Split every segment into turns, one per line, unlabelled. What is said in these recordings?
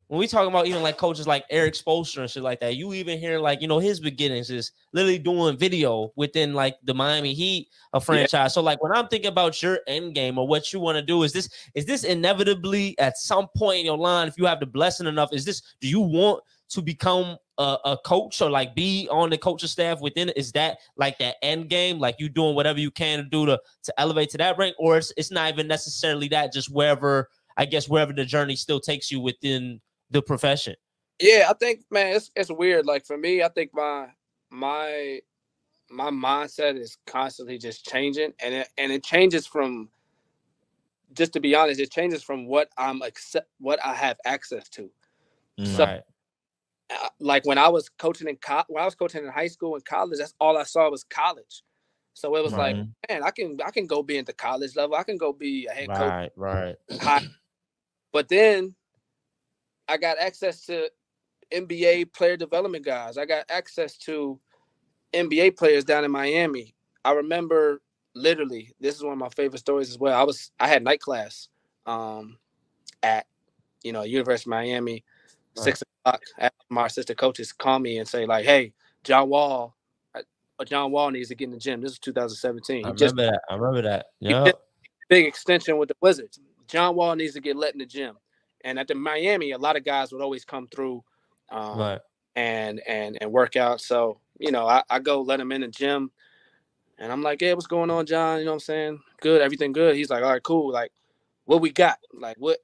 when we talk about even like coaches like Eric Spoelstra and shit like that, you even hear like, you know, his beginnings is literally doing video within like the Miami Heat, a franchise. Yeah. So like when I'm thinking about your end game or what you want to do, is this inevitably at some point in your line, if you have the blessing enough, do you want to become a coach or like be on the coaching staff within it? Is that like that end game? Like you doing whatever you can to do to elevate to that rank, or it's not even necessarily that, just wherever the journey still takes you within the profession?
Yeah, I think, man, it's weird. Like for me, I think my mindset is constantly just changing, and it changes from, just to be honest, it changes from what I have access to. So,
right.
Like when I was coaching in high school and college, that's all I saw was college. So it was like, man, I can go be at the college level. I can go be a head coach.
Right.
But then I got access to NBA player development guys. I got access to NBA players down in Miami. I remember literally, this is one of my favorite stories as well. I had night class at University of Miami, 6 o'clock. My assistant coaches call me and say like, "Hey, John Wall needs to get in the gym." This is 2017.
I remember that.
Yeah, big extension with the Wizards. John Wall needs to get let in the gym. And at the Miami, a lot of guys would always come through and work out. So, I go let him in the gym. And I'm like, "Hey, what's going on, John? You know what I'm saying? Good, everything good." He's like, "All right, cool. Like, what we got? Like, what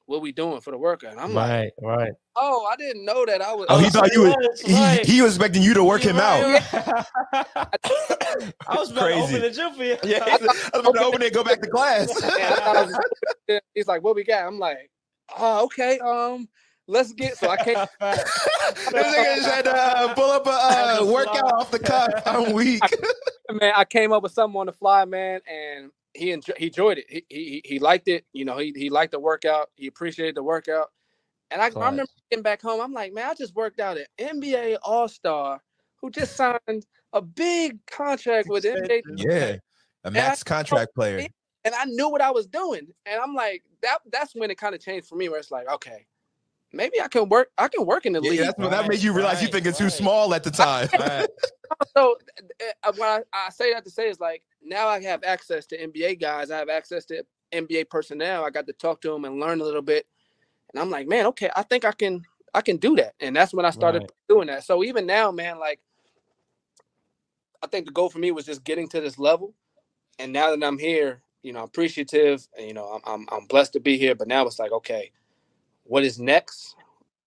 we doing for the workout?" And I'm
right.
"Oh, I didn't know that I was."
Oh, he thought you were. He was expecting you to work him out.
I was about to open the gym for you.
Yeah, I was about to open it and go back to class.
He's like, "What we got?" I'm like, "Oh, okay. Let's get." So I can't.
This nigga just had to pull up a workout off the cuff. I'm weak.
Man, I came up with something on the fly, man, and he enjoyed it. He liked it. He liked the workout. He appreciated the workout. And I remember getting back home. I'm like, man, I just worked out an NBA All-Star who just signed a big contract with NBA.
Yeah, a max contract player.
And I knew what I was doing. And I'm like, that's when it kind of changed for me, where it's like, okay, maybe I can work in the league.
That made you realize you think it's too small at the time.
So what I say that to say is like, now I have access to NBA guys. I have access to NBA personnel. I got to talk to them and learn a little bit. And I'm like, man, okay, I think I can do that. And that's when I started doing that. So even now, man, like, I think the goal for me was just getting to this level. And now that I'm here, I'm appreciative, and, I'm blessed to be here. But now it's like, okay, what is next?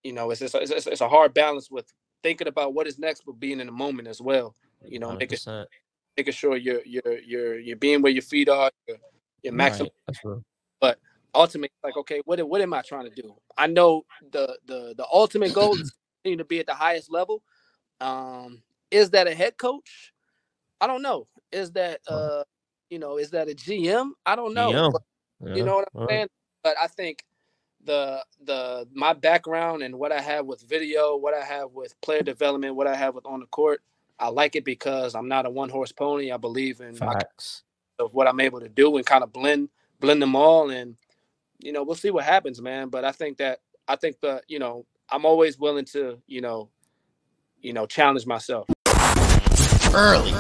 It's a hard balance with thinking about what is next, but being in the moment as well. Making sure you're being where your feet are, you're maximum. But ultimately, like, okay, what am I trying to do? I know the ultimate goal is to continue to be at the highest level. Is that a head coach? I don't know. Is that is that a GM? I don't know. But, you know what I'm saying? But I think my background and what I have with video, what I have with player development, what I have with on the court, I like it because I'm not a one-horse pony. I believe in of what I'm able to do and kind of blend them all, and we'll see what happens, man. But I think I'm always willing to challenge myself.
Early.